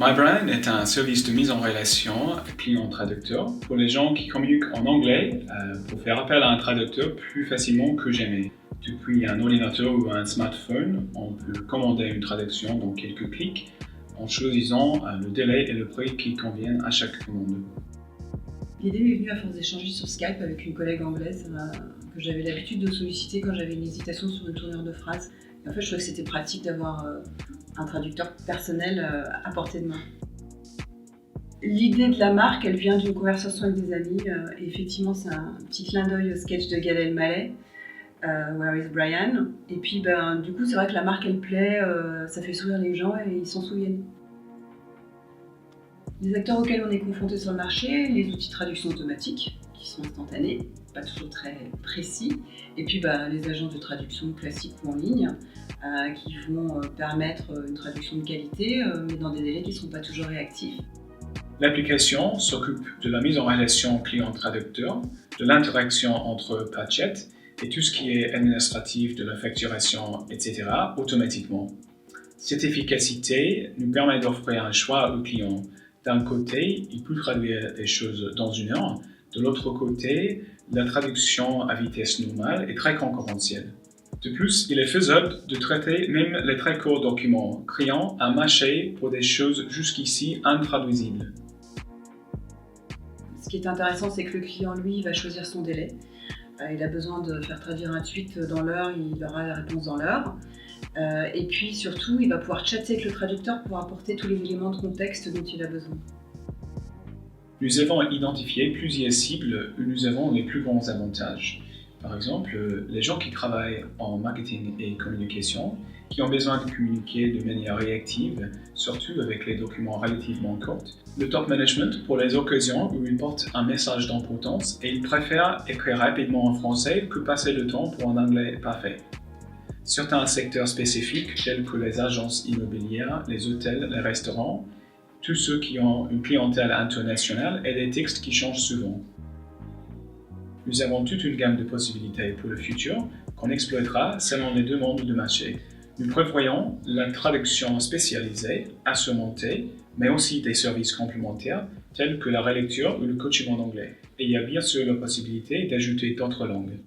MyBrand est un service de mise en relation client-traducteur pour les gens qui communiquent en anglais pour faire appel à un traducteur plus facilement que jamais. Depuis un ordinateur ou un smartphone, on peut commander une traduction dans quelques clics en choisissant le délai et le prix qui conviennent à chaque commande. L'idée m'est venue à force d'échanger sur Skype avec une collègue anglaise que j'avais l'habitude de solliciter quand j'avais une hésitation sur une tournure de phrase. Et en fait, je trouvais que c'était pratique d'avoir un traducteur personnel à portée de main. L'idée de la marque, elle vient d'une conversation avec des amis. Et effectivement, c'est un petit clin d'œil au sketch de Gad Elmaleh, Where is Brian? Et puis, du coup, c'est vrai que la marque, elle plaît, ça fait sourire les gens et ils s'en souviennent. Les acteurs auxquels on est confronté sur le marché, les outils de traduction automatique, qui sont instantanés, pas toujours très précis, et puis les agences de traduction classiques ou en ligne, qui vont permettre une traduction de qualité, mais dans des délais qui ne sont pas toujours réactifs. L'application s'occupe de la mise en relation client-traducteur, de l'interaction entre Patchet et tout ce qui est administratif, de la facturation, etc. automatiquement. Cette efficacité nous permet d'offrir un choix au client. D'un côté, il peut traduire des choses dans une heure. De l'autre côté, la traduction à vitesse normale est très concurrentielle. De plus, il est faisable de traiter même les très courts documents, créant un marché pour des choses jusqu'ici intraduisibles. Ce qui est intéressant, c'est que le client, lui, va choisir son délai. Il a besoin de faire traduire un tweet dans l'heure, il aura la réponse dans l'heure. Et puis surtout, il va pouvoir chatter avec le traducteur pour apporter tous les éléments de contexte dont il a besoin. Nous avons identifié plusieurs cibles où nous avons les plus grands avantages. Par exemple, les gens qui travaillent en marketing et communication, qui ont besoin de communiquer de manière réactive, surtout avec les documents relativement courts. Le top management pour les occasions où ils portent un message d'importance et ils préfèrent écrire rapidement en français que passer le temps pour un anglais parfait. Certains secteurs spécifiques tels que les agences immobilières, les hôtels, les restaurants, tous ceux qui ont une clientèle internationale et des textes qui changent souvent. Nous avons toute une gamme de possibilités pour le futur qu'on exploitera selon les demandes de marché. Nous prévoyons la traduction spécialisée, assurmentée, mais aussi des services complémentaires tels que la relecture ou le coaching en anglais. Et il y a bien sûr la possibilité d'ajouter d'autres langues.